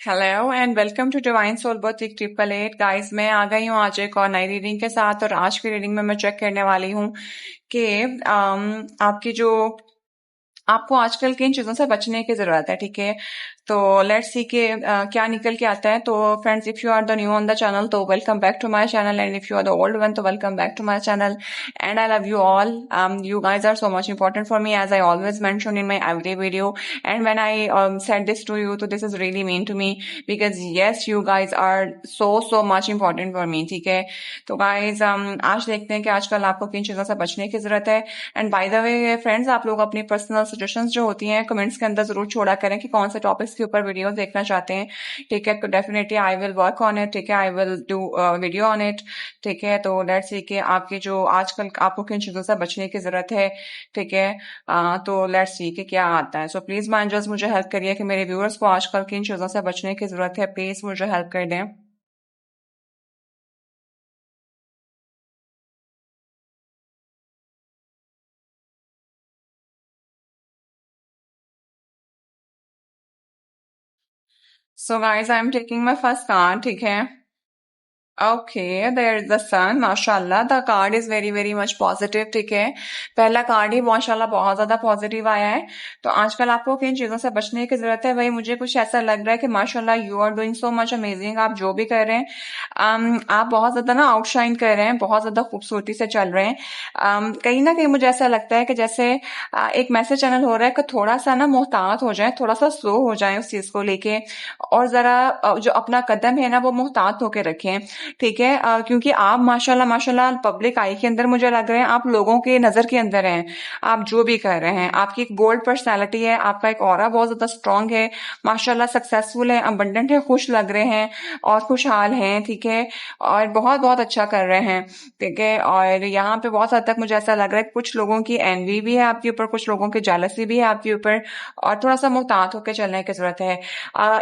Hello and welcome to divine soul boutique 888 guys. मैं आ गई हूँ आज एक और नई रीडिंग के साथ। और आज की रीडिंग में मैं चेक करने वाली हूँ कि आपकी जो आपको आजकल किन चीजों से बचने की जरूरत है। ठीक है, तो लेट्स सी के क्या निकल के आता है। तो friends, if you are the new on the channel तो welcome back to my channel, and if you are the old one तो welcome back to my channel, and I love you all. You guys are so much important for me, as I always mention in my every video. And when I said this to you, so this is really mean to me, because yes, you guys are so much important for me. ठीक है, तो guys आज देखते हैं कि आजकल आपको किन चीजों से बचने की जरूरत है. And by the way friends, आप लोग अपनी पर्सनल सजेशंस जो होती हैं कमेंट्स के अंदर जरूर छोड़ा करें कि कौन से टॉपिक्स के ऊपर वीडियो देखना चाहते हैं. ठीक है, तो definitely I will work on it. ठीक है, I will do video on it. ठीक है, तो लेट्स सी कि आपकी जो आजकल आपको किन चीजों से बचने की जरूरत है. ठीक है, तो लेट्स सी कि क्या आता है. सो प्लीज माइंड जस्ट मुझे हेल्प करिए कि मेरे व्यूअर्स को आजकल किन चीजों से बचने की जरूरत है. प्लीज मुझे हेल्प कर दें. So guys, I am taking my first card. ठीक है, ओके, देयर इज द सन. माशाल्लाह, the card is very very much positive. ठीक है, पहला कार्ड ही माशाल्लाह बहुत ज्यादा पॉजिटिव आया है. तो आजकल आपको किन चीजों से बचने की जरूरत है भाई. मुझे कुछ ऐसा लग रहा है कि माशाल्लाह you are doing so much amazing. आप जो भी कर रहे हैं, आप बहुत ज्यादा ना आउटशाइन कर रहे हैं, बहुत ज्यादा खूबसूरती से चल रहे हैं. कहीं ना कहीं मुझे ऐसा लगता है कि जैसे एक मैसेज चैनल हो रहा है कि थोड़ा सा ना मोहतात हो जाए, थोड़ा सा स्लो हो जाए उस चीज को लेके, और जरा जो अपना कदम है ना वो मोहतात होके रखें. ठीक है, क्योंकि आप माशाल्लाह माशाल्लाह पब्लिक आई के अंदर मुझे लग रहे हैं, आप लोगों के नजर के अंदर हैं. आप जो भी कर रहे हैं, आपकी एक बोल्ड पर्सनालिटी है, आपका एक ऑरा बहुत ज्यादा स्ट्रांग है. माशाल्लाह सक्सेसफुल है, अबंडेंट है, खुश लग रहे हैं और खुशहाल हैं. ठीक है, और बहुत बहुत अच्छा कर रहे हैं. ठीक है, और यहाँ पे बहुत हद तक मुझे ऐसा लग रहा है कुछ लोगों की एनवी भी है आपके ऊपर, कुछ लोगों की जेलसी भी है आपके ऊपर, और थोड़ा सा मुहतात होकर चलने की जरूरत है.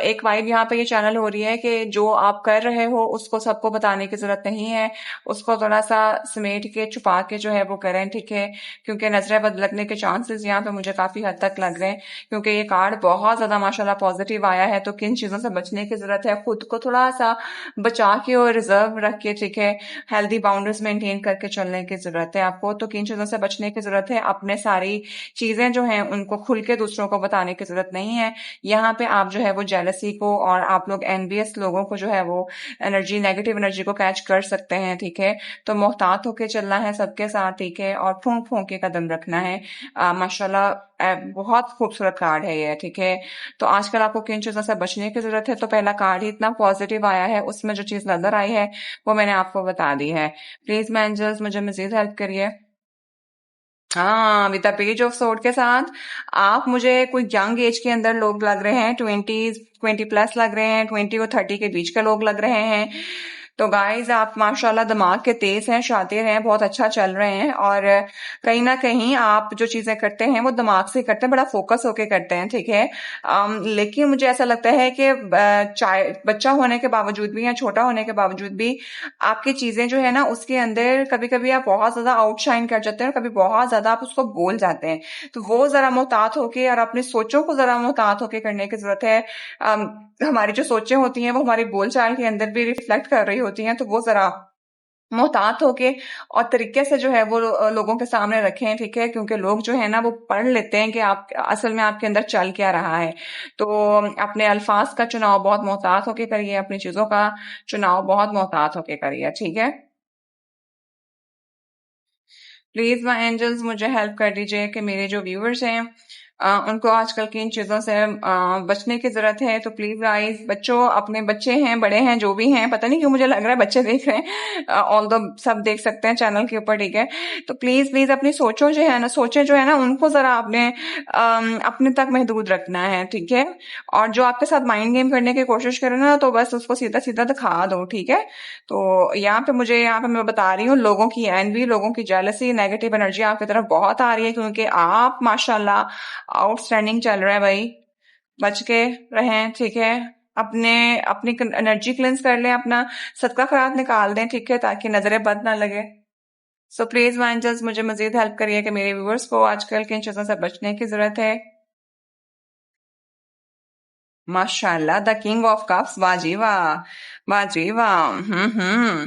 एक वाइब यहाँ पे ये चैनल हो रही है कि जो आप कर रहे हो उसको सबको बताने की जरूरत नहीं है, उसको थोड़ा सा समेट के छुपा के जो है वो करें. ठीक है, क्योंकि नजरें बदलने के चांसेस यहाँ पे मुझे काफी हद तक लग रहे हैं, क्योंकि ये कार्ड बहुत ज्यादा माशाल्लाह पॉजिटिव आया है. तो किन चीजों से बचने की जरूरत है, खुद को थोड़ा सा बचा के और रिजर्व रख के, ठीक है, हेल्दी बाउंड्रीज मेंटेन करके चलने की जरूरत है आपको. तो किन चीजों से बचने की जरूरत है, अपने सारी चीजें जो हैं उनको खुल के दूसरों को बताने की जरूरत नहीं है. यहाँ पे आप जो है वो जेलसी को, और आप लोग एनवियस लोगों को जो है वो एनर्जी, नेगेटिव एनर्जी को कैच कर सकते हैं. ठीक है, तो मोहतात होके चलना है सबके साथ. ठीक है, और फूंक फूंक के कदम रखना है. माशाल्लाह बहुत खूबसूरत कार्ड है ये. ठीक है, तो आजकल आपको किन चीजों से बचने की जरूरत है. तो पहला कार्ड ही इतना पॉजिटिव आया है, उसमें जो चीज नजर आई है वो मैंने आपको बता दी है. प्लीज मैं एंजल्स मुझे मजीद हेल्प करिए. हाँ, with the page of sword के साथ आप मुझे कोई यंग एज के अंदर लोग लग रहे हैं, 20 प्लस लग रहे हैं, 20 और 30 के बीच के लोग लग रहे हैं. तो गाइज, आप माशाल्लाह दिमाग के तेज हैं, शातिर हैं, बहुत अच्छा चल रहे हैं, और कहीं ना कहीं आप जो चीजें करते हैं वो दिमाग से करते हैं, बड़ा फोकस होके करते हैं. ठीक है, लेकिन मुझे ऐसा लगता है कि बच्चा होने के बावजूद भी या छोटा होने के बावजूद भी आपकी चीजें जो है ना उसके अंदर कभी कभी आप बहुत ज्यादा आउटशाइन कर जाते हैं, और कभी बहुत ज्यादा आप उसको बोल जाते हैं. तो वो जरा मोहतात होके और अपनी सोचों को जरा मोहतात होके करने की जरूरत है. हमारी जो सोचें होती हैं वो हमारी बोलचाल के अंदर भी रिफ्लेक्ट कर रही होती हैं, तो वो जरा मोहतात होके और तरीके से जो है वो लोगों के सामने रखें. ठीक है, क्योंकि लोग जो है ना वो पढ़ लेते हैं कि आप असल में आपके अंदर चल क्या रहा है. तो अपने अल्फाज का चुनाव बहुत मोहतात होके करिए, अपनी चीजों का चुनाव बहुत मोहतात होके करिए. ठीक है, प्लीज माय एंजल्स मुझे हेल्प कर दीजिए कि मेरे जो व्यूअर्स हैं उनको आजकल किन चीजों से बचने की जरूरत है. तो प्लीज गाइस, बच्चों, अपने बच्चे हैं, बड़े हैं, जो भी हैं, पता नहीं क्यों मुझे लग रहा है बच्चे देख रहे हैं, ऑल दो सब देख सकते हैं चैनल के ऊपर. ठीक है, तो प्लीज प्लीज अपनी सोचों जो है ना, सोचे जो है ना उनको जरा आपने अपने तक महदूद रखना है. ठीक है, और जो आपके साथ माइंड गेम करने की कोशिश करे ना, तो बस उसको सीधा सीधा दिखा दो. ठीक है, तो यहाँ पे मैं बता रही हूँ, लोगों की एनवी, लोगों की जेलसी, नेगेटिव एनर्जी आपकी तरफ बहुत आ रही है, क्योंकि आप माशाल्लाह आउटस्टैंडिंग चल रहा है भाई. बच के रहें. ठीक है, अपने अपनी एनर्जी क्लेंस कर लें, अपना सदका खैरात निकाल दें. ठीक है, ताकि नजरें बद ना लगे. सो प्लीज माइंड जस्ट मुझे मजीद हेल्प करिए कि मेरे व्यूअर्स को आजकल किन चीजों से बचने की जरूरत है. माशाल्लाह, द किंग ऑफ कप्स, वाह जी वाह, वाह जी वाह।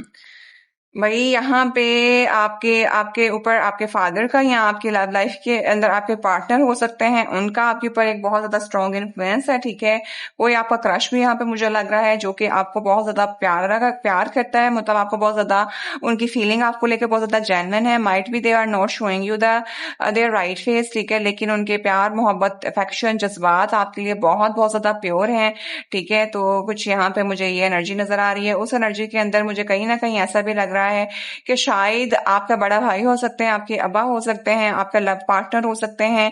भाई यहाँ पे आपके आपके ऊपर आपके फादर का या आपकी लव लाइफ के अंदर आपके पार्टनर हो सकते हैं, उनका आपके ऊपर एक बहुत ज्यादा स्ट्रॉन्ग इन्फ्लुएंस है, ठीक है। कोई आपका क्रश भी यहाँ पे मुझे लग रहा है, जो कि आपको बहुत ज्यादा प्यार करता है, मतलब आपको बहुत ज्यादा उनकी फीलिंग आपको लेकर बहुत ज्यादा जेन्युइन है। Might be they are not showing you the their right face, ठीक है, लेकिन उनके प्यार मोहब्बत अफेक्शन जज्बात आपके लिए बहुत बहुत ज्यादा प्योर हैं, ठीक है। तो कुछ यहाँ पे मुझे ये एनर्जी नजर आ रही है। उस एनर्जी के अंदर मुझे कहीं ना कहीं ऐसा भी लग रहा है कि शायद आपका बड़ा भाई हो सकते हैं, आपके अब्बा हो सकते हैं, आपका लव पार्टनर हो सकते हैं।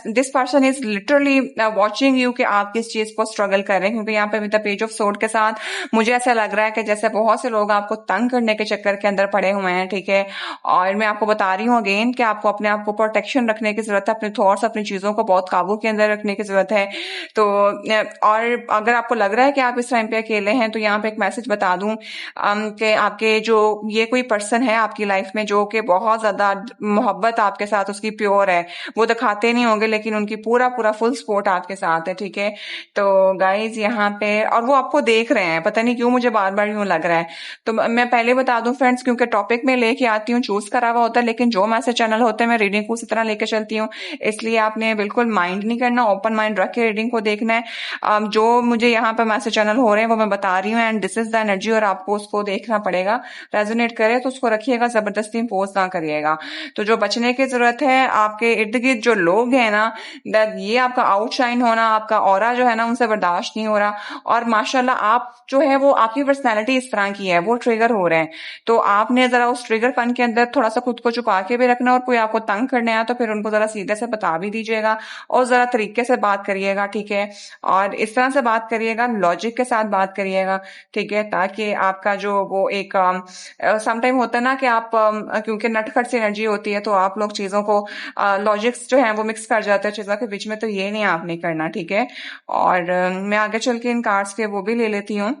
This person is literally watching you कि आप किस चीज को स्ट्रगल कर रहे हैं, क्योंकि यहाँ पे with the page of sword के साथ मुझे ऐसा लग रहा है कि जैसे बहुत से लोग आपको तंग करने के चक्कर के अंदर पड़े हुए हैं, ठीक है। और मैं आपको बता रही हूँ अगेन कि आपको अपने आप को प्रोटेक्शन रखने की जरूरत है, अपने थॉट्स अपनी चीजों को बहुत काबू के अंदर रखने की जरूरत है। तो और अगर आपको लग रहा है कि आप इस टाइम पे अकेले हैं, तो यहाँ पे एक मैसेज बता दूं कि आपके जो ये कोई पर्सन है आपकी लाइफ में जो कि बहुत ज्यादा मोहब्बत आपके साथ उसकी प्योर है, वो दिखाते नहीं होंगे लेकिन उनकी पूरा पूरा फुल सपोर्ट आपके साथ है, ठीक है। तो गाइज यहाँ पे, और वो आपको देख रहे हैं, पता नहीं क्यों मुझे बार बार यूं लग रहा है। तो मैं पहले बता दूं फ्रेंड्स, क्योंकि टॉपिक में लेके आती हूँ चूज करा हुआ होता है, लेकिन जो मैसेज चैनल होते हैं मैं रीडिंग को उसी तरह लेके चलती हूँ, इसलिए आपने बिल्कुल माइंड नहीं करना, ओपन माइंड रख के रीडिंग को देखना है। जो मुझे यहाँ पे मैसेज चैनल हो रहे हैं वो मैं बता रही हूँ, and this is the energy, और आपको उसको देखना पड़ेगा। रेजोनेट करे तो उसको रखिएगा, जबरदस्ती इम्पोज ना करिएगा। तो जो बचने की जरूरत है, आपके इर्द गिर्द जो लोग हैं ना, ये आपका आउटशाइन होना, आपका ऑरा जो है ना, उनसे बर्दाश्त नहीं हो रहा। और माशाल्लाह आप जो है वो, आपकी पर्सनैलिटी इस तरह की है, वो ट्रिगर हो रहे हैं। तो आपने जरा उस ट्रिगरपन के अंदर थोड़ा सा खुद को छुपा के भी रखना, और कोई आपको तंग करने आया तो फिर उनको जरा सीधे से बता भी दीजिएगा, और जरा तरीके से बात करिएगा, ठीक है। और इस तरह से बात करिएगा, लॉजिक के साथ बात करिएगा, ठीक है, ताकि आपका जो वो एक समटाइम होता है ना कि आप क्योंकि नटखट सी एनर्जी होती है, तो आप लोग चीजों को लॉजिक्स जो है वो मिक्स कर जाते हैं चीजों के बीच में, तो ये नहीं आपने करना, ठीक है। और मैं आगे चल के इन कार्ड्स के वो भी ले लेती हूँ।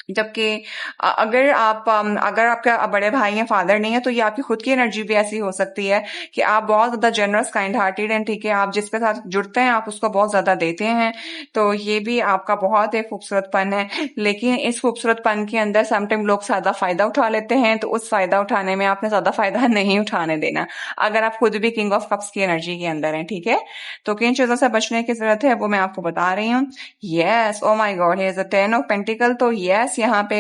जबकि अगर आपका बड़े भाई या फादर नहीं है, तो ये आपकी खुद की एनर्जी भी ऐसी हो सकती है कि आप बहुत ज्यादा जनरस काइंड हार्टेड हैं, ठीक है। आप जिसके साथ जुड़ते हैं आप उसको बहुत ज्यादा देते हैं, तो ये भी आपका बहुत एक खूबसूरत पन है। लेकिन इस खूबसूरत पन के अंदर समटाइम लोग ज्यादा फायदा उठा लेते हैं, तो उस फायदा उठाने में आपने ज्यादा फायदा नहीं उठाने देना, अगर आप खुद भी किंग ऑफ कप्स की एनर्जी के अंदर हैं, ठीक है। तो किन चीजों से बचने की जरूरत है वो मैं आपको बता रही हूँ। Yes, oh my God, here is the 10 of pentacle. तो यस, यहाँ पे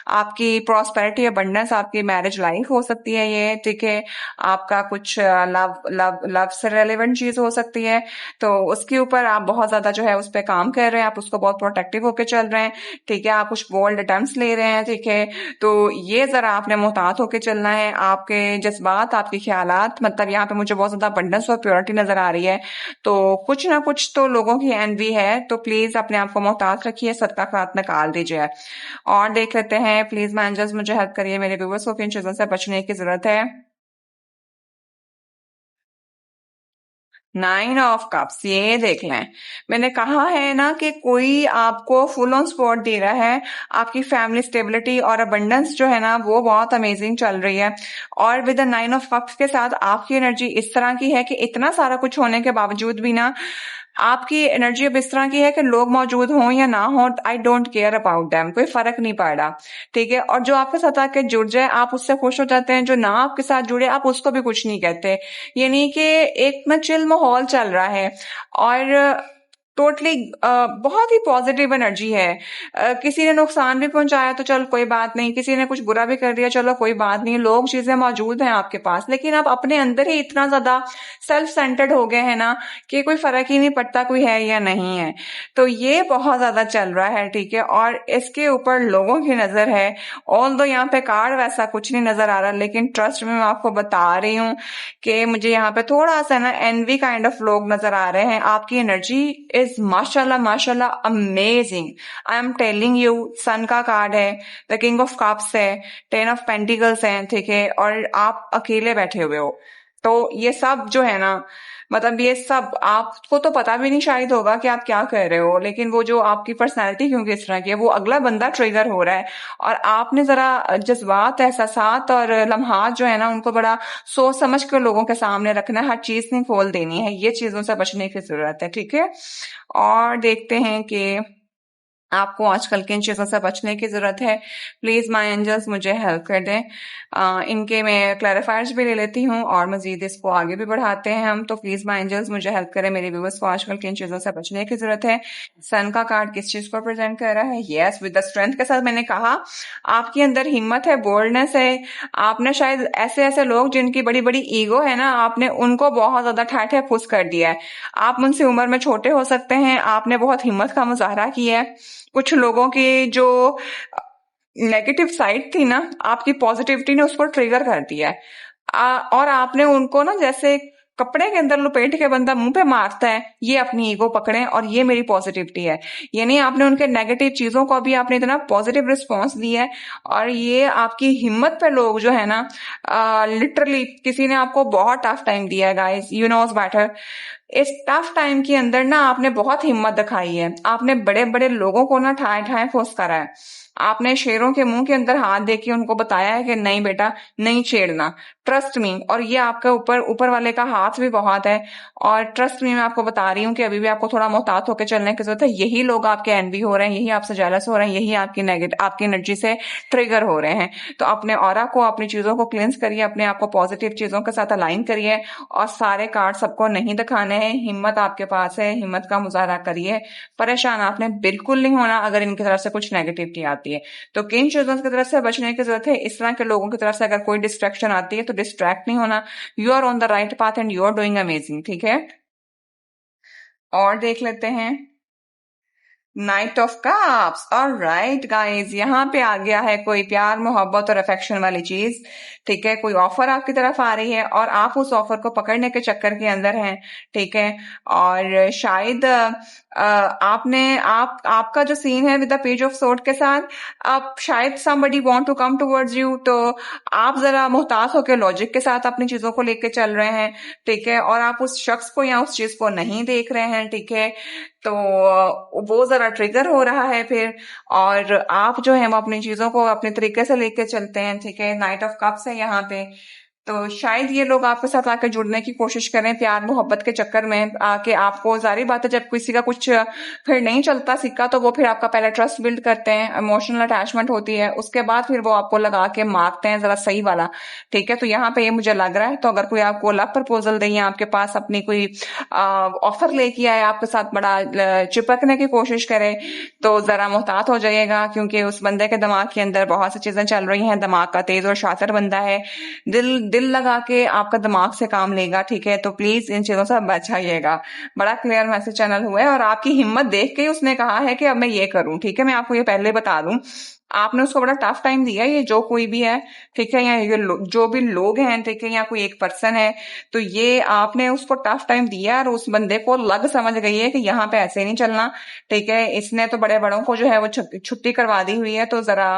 आपकी प्रॉस्पेरिटी अबंडेंस, आपकी मैरिज लाइफ हो सकती है ये, ठीक है। आपका कुछ लव लव लव से रेलेवेंट चीज हो सकती है, तो उसके ऊपर आप बहुत ज्यादा जो है उस पर काम कर रहे हैं, आप उसको बहुत प्रोटेक्टिव होकर चल रहे हैं, ठीक है। आप कुछ बोल्ड अटेम्प्ट्स ले रहे हैं, ठीक है। तो ये जरा आपने मोहतात होकर चलना है। आपके जज्बात, आपके ख्यालात, मतलब यहाँ पे मुझे बहुत ज्यादा अबंडेंस और प्योरिटी नजर आ रही है, तो कुछ ना कुछ तो लोगों की एनवी है, तो प्लीज अपने आप को मोहतात रखिए, सदका खैरात निकाल दीजिए। और देख लेते हैं, प्लीज मैनेजर्स मुझे हेल्प करिए, मेरे व्यूवर्स को किन चीजों से बचने की जरूरत है। 9 ऑफ कप्स, ये देख लें, मैंने कहा है ना कि कोई आपको फुल ऑन सपोर्ट दे रहा है। आपकी फैमिली स्टेबिलिटी और अबंडेंस जो है ना वो बहुत अमेजिंग चल रही है, और विद द 9 ऑफ कप्स के साथ आपकी एनर्जी इस तरह की है कि इतना सारा कुछ होने के बावजूद भी ना, आपकी एनर्जी अब इस तरह की है कि लोग मौजूद हों या ना हो, I don't care about them, कोई फर्क नहीं पड़ रहा, ठीक है। और जो आपके साथ आके जुड़ जाए आप उससे खुश हो जाते हैं, जो ना आपके साथ जुड़े आप उसको भी कुछ नहीं कहते, यानी कि एक ना चिल माहौल चल रहा है। और टोटली बहुत ही पॉजिटिव एनर्जी है। किसी ने नुकसान भी पहुंचाया तो चल कोई बात नहीं, किसी ने कुछ बुरा भी कर दिया चलो कोई बात नहीं, लोग चीजें मौजूद हैं आपके पास, लेकिन आप अपने अंदर ही इतना ज्यादा सेल्फ सेंटर्ड हो गए हैं ना कि कोई फर्क ही नहीं पड़ता कोई है या नहीं है। तो ये बहुत ज्यादा चल रहा है, ठीक है। और इसके ऊपर लोगों की नजर है, ऑल दो यहाँ पे कार्ड वैसा कुछ नहीं नजर आ रहा, लेकिन ट्रस्ट में मैं आपको बता रही हूँ कि मुझे यहाँ पे थोड़ा सा ना एनवी काइंड ऑफ लोग नजर आ रहे हैं। आपकी एनर्जी इज माशाल्लाह माशाल्लाह amazing, I am telling you. Sun का कार्ड है, द किंग ऑफ कप्स है, 10 ऑफ पेंटिकल्स है, ठीक है, और आप अकेले बैठे हुए हो। तो ये सब जो है ना, मतलब ये सब आपको तो पता भी नहीं शायद होगा कि आप क्या कर रहे हो, लेकिन वो जो आपकी पर्सनैलिटी क्योंकि इस तरह की है, वो अगला बंदा ट्रिगर हो रहा है। और आपने जरा जज्बात, एहसासात और लम्हात जो है ना, उनको बड़ा सोच समझ कर लोगों के सामने रखना है, हर चीज नहीं खोल देनी है, ये चीजों से बचने की जरूरत है, ठीक है। और देखते हैं कि आपको आजकल किन चीज़ों से बचने की ज़रूरत है। प्लीज़ माय एंजल्स मुझे हेल्प कर दें। इनके मैं क्लैरिफायर्स भी ले लेती हूँ और मज़ीद इसको आगे भी बढ़ाते हैं हम। तो प्लीज़ माय एंजल्स मुझे हेल्प करें, मेरे व्यूअर्स को आजकल किन चीज़ों से बचने की ज़रूरत है। सन का कार्ड किस चीज़ को प्रेजेंट कर रहा है? यस, विद द स्ट्रेंथ के साथ मैंने कहा आपके अंदर हिम्मत है, बोल्डनेस है। आपने शायद ऐसे ऐसे लोग जिनकी बड़ी बड़ी ईगो है ना, आपने उनको बहुत ज़्यादा ठाठे फुस कर दिया है। आप उनसे उम्र में छोटे हो सकते हैं, आपने बहुत हिम्मत का मुजाहरा किया है। कुछ लोगों की जो नेगेटिव साइड थी ना, आपकी पॉजिटिविटी ने उसको ट्रिगर कर दिया है। और आपने उनको ना जैसे कपड़े के अंदर लपेट के बंदा मुंह पे मारता है, ये अपनी ईगो पकड़े और ये मेरी पॉजिटिविटी है। यानी आपने उनके नेगेटिव चीजों को भी आपने इतना पॉजिटिव रिस्पॉन्स दिया है। और ये आपकी हिम्मत पे लोग जो है ना, लिटरली किसी ने आपको बहुत टफ टाइम दिया है गाइस, यू नोज बेटर। इस टफ टाइम के अंदर ना आपने बहुत हिम्मत दिखाई है। आपने बड़े बड़े लोगों को ना ठाए ठाए फुस करा है। आपने शेरों के मुंह के अंदर हाथ दे के उनको बताया है कि नहीं बेटा, नहीं छेड़ना, ट्रस्ट मी। और ये आपके ऊपर ऊपर वाले का हाथ भी बहुत है। और ट्रस्ट मी, मैं आपको बता रही हूँ कि अभी भी आपको थोड़ा मोहतात होकर चलने की जरूरत है। यही लोग आपके एनवी हो रहे हैं, यही आपसे जेलस हो रहे हैं, यही आपकी नेगेटिव आपकी एनर्जी से ट्रिगर हो रहे हैं। तो अपने ऑरा को, अपनी चीजों को क्लींस करिए, अपने आप को पॉजिटिव चीजों के साथ अलाइन करिए। और सारे कार्ड सबको नहीं दिखाने हैं। हिम्मत आपके पास है, हिम्मत का मुजाहरा करिए। परेशान आपने बिल्कुल नहीं होना अगर इनकी तरफ से कुछ नेगेटिविटी आती है। तो किन चीजों की तरफ से बचने की जरूरत है? इस तरह के लोगों की तरफ से अगर कोई डिस्ट्रैक्शन आती है तो डिस्ट्रैक्ट नहीं होना। You are on the right path and you are doing amazing, ठीक है। और देख लेते हैं knight of cups. Alright guys, यहाँ पे आ गया है कोई प्यार, मोहब्बत और अफेक्शन वाली चीज, ठीक है। कोई ऑफर आपकी तरफ आ रही है और आप उस ऑफर को पकड़ने के चक्कर के अंदर हैं, ठीक है। और शायद आपका जो सीन है with the page of sword के साथ, आप शायद somebody want to come towards you, तो आप जरा मोहतात होकर लॉजिक के साथ अपनी चीजों को लेके चल रहे हैं, ठीक है। और आप उस शख्स को या उस चीज को नहीं देख रहे हैं, ठीक है। तो वो जरा ट्रिगर हो रहा है फिर। और आप जो है वो अपनी चीजों को अपने तरीके से लेके चलते हैं, ठीक है। नाइट ऑफ कप्स है यहाँ पे। तो शायद ये लोग आपके साथ आकर जुड़ने की कोशिश करें प्यार मोहब्बत के चक्कर में आके। आपको जारी बात है, जब किसी का कुछ फिर नहीं चलता सिक्का, तो वो फिर आपका पहले ट्रस्ट बिल्ड करते हैं, इमोशनल अटैचमेंट होती है, उसके बाद फिर वो आपको लगा के मारते हैं जरा सही वाला, ठीक है। तो यहाँ पे ये मुझे लग रहा है, तो अगर कोई आपको लव प्रपोजल दे या आपके पास अपनी कोई ऑफर लेके आए, आपके साथ बड़ा चिपकने की कोशिश करे, तो जरा मोहतात हो जाइएगा, क्योंकि उस बंदे के दिमाग के अंदर बहुत सी चीजें चल रही हैं। दिमाग का तेज और शातिर बंदा है, दिल लगा के आपका दिमाग से काम लेगा, ठीक है। तो प्लीज इन चीजों से बचाइएगा। बड़ा क्लियर मैसेज चैनल हुआ है और आपकी हिम्मत देख के ही उसने कहा है कि अब मैं ये करूं, ठीक है। मैं आपको ये पहले बता दूं, आपने उसको बड़ा टफ टाइम दिया, ये जो कोई भी है, ठीक है, या ये जो भी लोग हैं, ठीक है, या कोई एक पर्सन है, तो ये आपने उसको टफ टाइम दिया और उस बंदे को लग समझ गई है कि यहाँ पे ऐसे नहीं चलना, ठीक है। इसने तो बड़े बड़ों को जो है वो छुट्टी करवा दी हुई है। तो जरा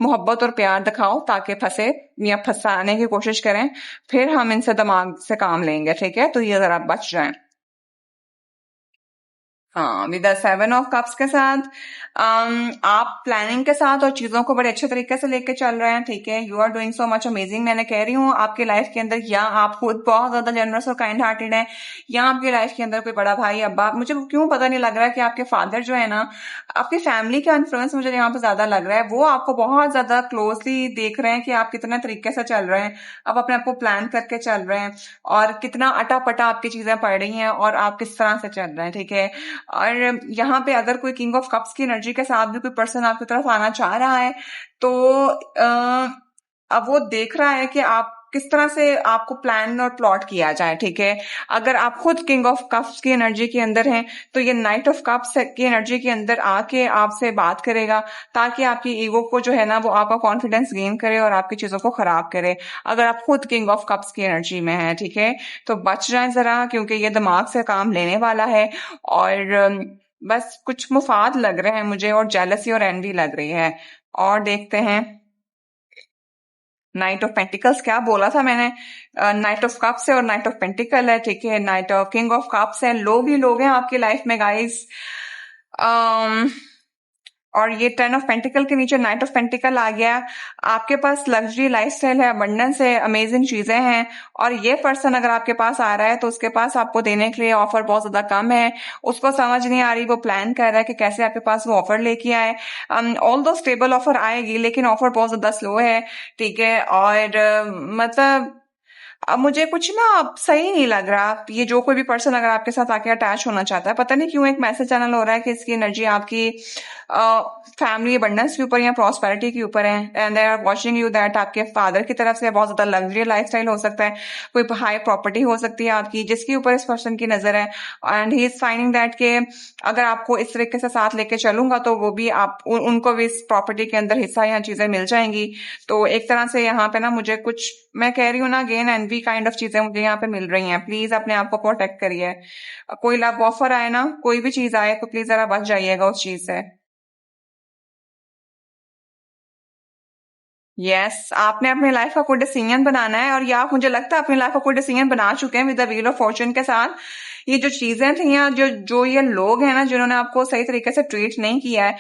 मोहब्बत और प्यार दिखाओ ताकि फंसे या फंसाने की कोशिश करें, फिर हम इनसे दिमाग से काम लेंगे, ठीक है। तो ये जरा बच जाएं। हाँ, विद द 7 ऑफ कप्स के साथ आप प्लानिंग के साथ और चीजों को बड़े अच्छे तरीके से लेके चल रहे हैं, ठीक है। You are doing so much amazing. मैंने कह रही हूँ आपकी लाइफ के अंदर, या आप खुद बहुत ज्यादा जनरस और काइंड हार्टेड हैं, या आपकी लाइफ के अंदर कोई बड़ा भाई अब्बा, मुझे क्यों पता नहीं लग रहा है कि आपके फादर जो है ना, आपकी फैमिली का इन्फ्लुएंस मुझे यहाँ पे ज्यादा लग रहा है। वो आपको बहुत ज्यादा क्लोजली देख रहे हैं कि आप कितने तरीके से चल रहे हैं, आप अपने आप को प्लान करके चल रहे हैं, और कितना अटा पटा आपकी चीजें पड़ रही हैं और आप किस तरह से चल रहे हैं, ठीक है। और यहाँ पे अगर कोई किंग ऑफ कप्स की एनर्जी के साथ भी कोई पर्सन आपकी तरफ आना चाह रहा है, तो अब वो देख रहा है कि आप किस तरह से आपको प्लान और प्लॉट किया जाए, ठीक है। अगर आप खुद किंग ऑफ कप्स की एनर्जी के अंदर हैं, तो ये नाइट ऑफ कप्स की एनर्जी के अंदर आके आपसे बात करेगा, ताकि आपकी ईगो को जो है ना, वो आपका कॉन्फिडेंस गेन करे और आपकी चीजों को खराब करे। अगर आप खुद किंग ऑफ कप्स की एनर्जी में हैं, ठीक है, तो बच जाएं जरा, क्योंकि ये दिमाग से काम लेने वाला है। और बस कुछ मुफाद लग रहे हैं मुझे, और जेलसी और एनवी लग रही है। और देखते हैं नाइट ऑफ पेंटिकल्स क्या बोला था मैंने? नाइट ऑफ कप्स है और नाइट ऑफ पेंटिकल है, ठीक है। Night of king of cups है, लोग ही लोग हैं आपकी लाइफ में गाइस। और ये 10 ऑफ पेंटिकल के नीचे नाइट ऑफ पेंटिकल आ गया। आपके पास लग्जरी लाइफस्टाइल है, अबंडेंस है, अमेजिंग चीजें हैं। और ये पर्सन अगर आपके पास आ रहा है तो उसके पास आपको देने के लिए ऑफर बहुत ज्यादा कम है। उसको समझ नहीं आ रही, वो प्लान कर रहा है कि कैसे आपके पास वो ऑफर लेके आए। ऑल दो स्टेबल ऑफर आएगी, लेकिन ऑफर बहुत ज्यादा स्लो है, ठीक है। और मतलब अब मुझे कुछ ना अब सही नहीं लग रहा। ये जो कोई भी पर्सन अगर आपके साथ आके अटैच होना चाहता है, पता नहीं क्यों एक मैसेज चैनल हो रहा है कि इसकी एनर्जी आपकी फैमिली अबंडेंस के ऊपर या प्रॉस्पेरिटी के ऊपर है। And they are watching you that आपके फादर की तरफ से बहुत ज्यादा लग्जरी लाइफस्टाइल हो सकता है, कोई हाई प्रॉपर्टी हो सकती है आपकी, जिसके ऊपर इस पर्सन की नजर है। And he is finding that के अगर आपको इस तरीके से साथ लेके चलूंगा तो वो भी आप उनको भी इस प्रॉपर्टी के अंदर हिस्सा या चीजें मिल जाएंगी। तो एक तरह से यहाँ पे ना मुझे कुछ, मैं कह रही हूँ ना, गेन एनवी काइंड ऑफ चीजें मुझे यहाँ पे मिल रही हैं। प्लीज अपने आप को प्रोटेक्ट करिए। कोई लव ऑफर आए ना, कोई भी चीज आए, तो प्लीज जरा बच जाइएगा उस चीज से। यस, आपने अपनी लाइफ का कोई डिसीजन बनाना है, और या मुझे लगता है अपनी लाइफ का कोई डिसीजन बना चुके हैं with the wheel of Fortune के साथ। ये जो चीजें थी या जो जो ये लोग हैं ना जिन्होंने आपको सही तरीके से ट्रीट नहीं किया है,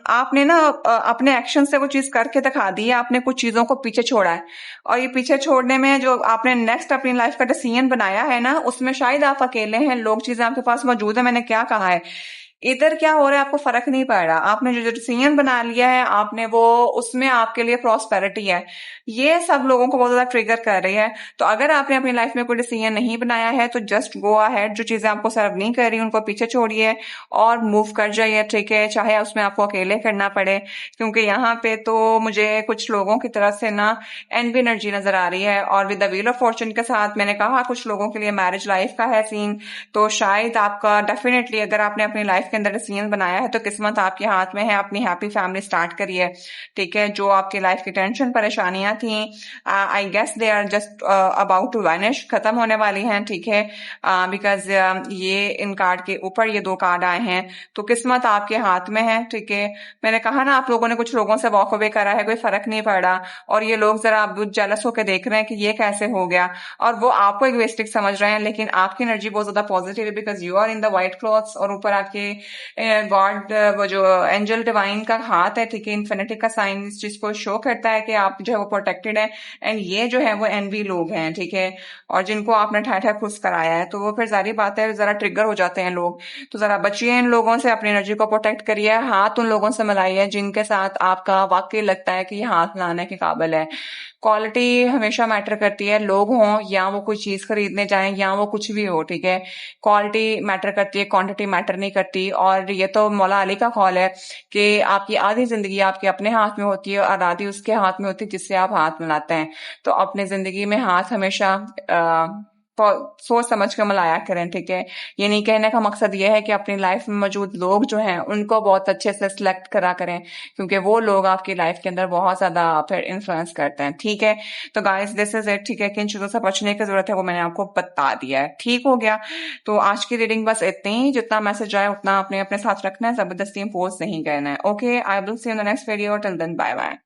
आपने ना अपने एक्शन से वो चीज करके दिखा दी है। आपने कुछ चीजों को पीछे छोड़ा है, और ये पीछे छोड़ने में जो आपने नेक्स्ट अपनी लाइफ का डिसीजन बनाया है ना, उसमें शायद आप अकेले हैं, लोग चीजें आपके पास मौजूद है। मैंने क्या कहा है, इधर क्या हो रहा है आपको फर्क नहीं पड़ रहा। आपने जो डिसीजन बना लिया है, आपने वो, उसमें आपके लिए प्रॉस्पेरिटी है। ये सब लोगों को बहुत ज्यादा ट्रिगर कर रही है। तो अगर आपने अपनी लाइफ में कोई डिसीजन नहीं बनाया है तो जस्ट गो अहेड, जो चीजें आपको सर्व नहीं कर रही उनको पीछे छोड़िए और मूव कर जाइए, ठीक है। चाहे उसमें आपको अकेले करना पड़े, क्योंकि यहाँ पे तो मुझे कुछ लोगों की तरफ से ना एनवी एनर्जी नजर आ रही है। और with the wheel of Fortune के साथ मैंने कहा कुछ लोगों के लिए मैरिज लाइफ का है सीन। तो शायद आपका डेफिनेटली, अगर आपने अपनी लाइफ के अंदर डिसीजन बनाया है तो किस्मत आपके हाथ में है। अपनी हैप्पी फैमिली स्टार्ट करिए, ठीक है। जो आपकी लाइफ की टेंशन परेशानियां थी, I guess they are just about to vanish, खत्म होने वाली हैं, ठीक है। बिकॉज ये इन कार्ड के ऊपर ये दो कार्ड आए हैं, तो किस्मत आपके हाथ में है, ठीक है। मैंने कहा ना, आप लोगों ने कुछ लोगों से वॉक अवे करा है, कोई फर्क नहीं पड़ा, और ये लोग जरा अब जेलस होकर देख रहे हैं कि ये कैसे हो गया, और वो आपको इगोइस्टिक समझ रहे हैं। लेकिन आपकी एनर्जी बहुत ज्यादा पॉजिटिव है, because you are in the white clothes, और ऊपर आपके गॉड, वो जो एंजल डिवाइन का हाथ है, ठीक है, इन्फिनिटी का साइन, इस चीज को शो करता है कि आप जो है वो प्रोटेक्टेड है। एंड ये जो है वो एनवी लोग हैं, ठीक है, और जिनको आपने ठा ठा खुश कराया है, तो वो फिर सारी बात है, जरा ट्रिगर हो जाते हैं लोग। तो जरा बचिए इन लोगों से, अपनी एनर्जी को प्रोटेक्ट करिए, हाथ उन लोगों से मिलाइए जिनके साथ आपका वाकई लगता है कि ये हाथ मिलाने के काबिल है। क्वालिटी हमेशा मैटर करती है, लोग हों या वो कोई चीज खरीदने जाएं या वो कुछ भी हो, ठीक है। क्वालिटी मैटर करती है, क्वांटिटी मैटर नहीं करती। और ये तो मौला अली का कॉल है कि आपकी आधी जिंदगी आपके अपने हाथ में होती है और आधी उसके हाथ में होती है जिससे आप हाथ मिलाते हैं। तो अपनी जिंदगी में हाथ हमेशा सोच समझ कर मिलाया करें, ठीक है। ये नहीं कहने का मकसद ये है कि अपनी लाइफ में मौजूद लोग जो हैं उनको बहुत अच्छे से सिलेक्ट करा करें, क्योंकि वो लोग आपकी लाइफ के अंदर बहुत ज्यादा फिर इन्फ्लुएंस करते हैं, ठीक है। तो गाइस दिस इज इट, ठीक है। किन चीजों से बचने की जरूरत है वो मैंने आपको बता दिया है, ठीक हो गया। तो आज की रीडिंग बस इतनी ही, जितना मैसेज आया उतना आपने अपने साथ रखना है, जबरदस्ती इम्पोज नहीं करना है। Okay, I will see in the next video, till then bye bye.